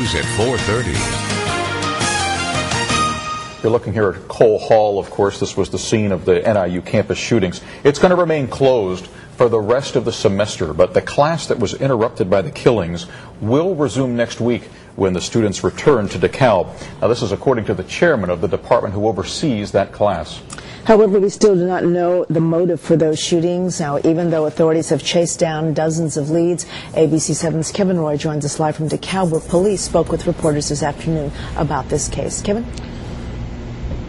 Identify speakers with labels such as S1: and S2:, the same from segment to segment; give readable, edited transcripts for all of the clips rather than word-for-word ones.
S1: News at 4:30.
S2: You're looking here at Cole Hall, of course. This was the scene of the NIU campus shootings. It's going to remain closed for the rest of the semester, but the class that was interrupted by the killings will resume next week when the students return to DeKalb. Now, this is according to the chairman of the department who oversees that class.
S3: However, we still do not know the motive for those shootings. Now, even though authorities have chased down dozens of leads, ABC 7's Kevin Roy joins us live from DeKalb, where police spoke with reporters this afternoon about this case. Kevin?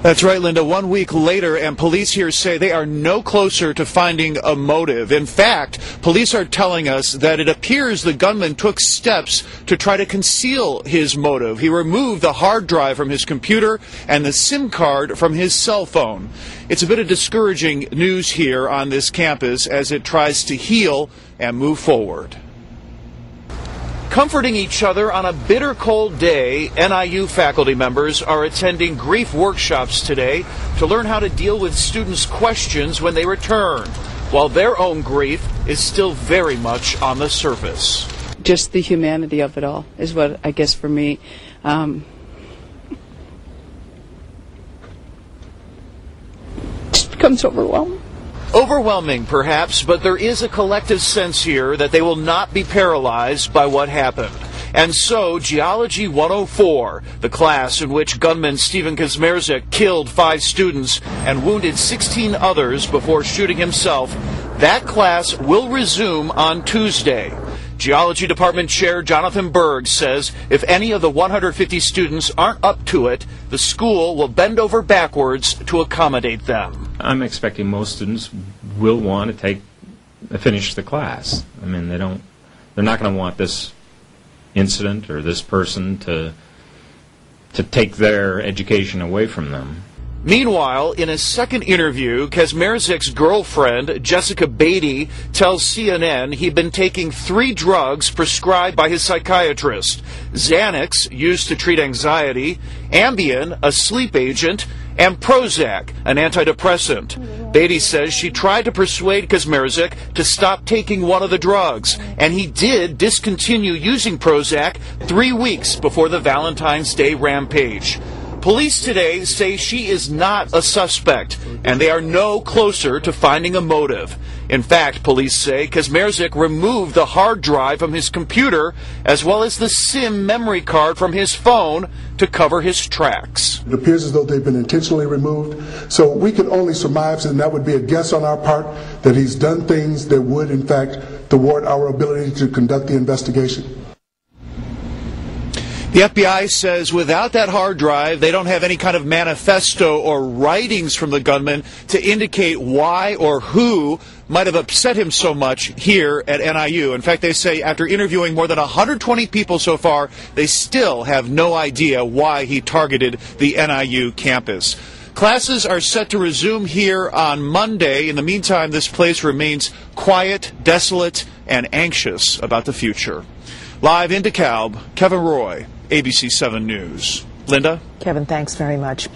S4: That's right, Linda. 1 week later, and police here say they are no closer to finding a motive. In fact, police are telling us that it appears the gunman took steps to try to conceal his motive. He removed the hard drive from his computer and the SIM card from his cell phone. It's a bit of discouraging news here on this campus as it tries to heal and move forward. Comforting each other on a bitter cold day, NIU faculty members are attending grief workshops today to learn how to deal with students' questions when they return, while their own grief is still very much on the surface.
S5: Just the humanity of it all is what, I guess, for me, just becomes overwhelming.
S4: Overwhelming, perhaps, but there is a collective sense here that they will not be paralyzed by what happened. And so, Geology 104, the class in which gunman Stephen Kazmierczak killed 5 students and wounded 16 others before shooting himself, that class will resume on Tuesday. Geology Department Chair Jonathan Berg says if any of the 150 students aren't up to it, the school will bend over backwards to accommodate them.
S6: I'm expecting most students will want to finish the class. I mean, they're not going to want this incident or this person to take their education away from them.
S4: Meanwhile, in a second interview, Kazmierczak's girlfriend, Jessica Beatty, tells CNN he'd been taking 3 drugs prescribed by his psychiatrist: Xanax, used to treat anxiety, Ambien, a sleep agent, and Prozac, an antidepressant. Beatty says she tried to persuade Kazmierczak to stop taking one of the drugs, and he did discontinue using Prozac 3 weeks before the Valentine's Day rampage. Police today say she is not a suspect, and they are no closer to finding a motive. In fact, police say Kazmierczak removed the hard drive from his computer as well as the SIM memory card from his phone to cover his tracks.
S7: It appears as though they've been intentionally removed, so we can only surmise, and that would be a guess on our part, that he's done things that would, in fact, thwart our ability to conduct the investigation.
S4: The FBI says without that hard drive, they don't have any kind of manifesto or writings from the gunman to indicate why or who might have upset him so much here at NIU. In fact, they say after interviewing more than 120 people so far, they still have no idea why he targeted the NIU campus. Classes are set to resume here on Monday. In the meantime, this place remains quiet, desolate, and anxious about the future. Live in DeKalb, Kevin Roy, ABC 7 News. Linda?
S3: Kevin, thanks very much.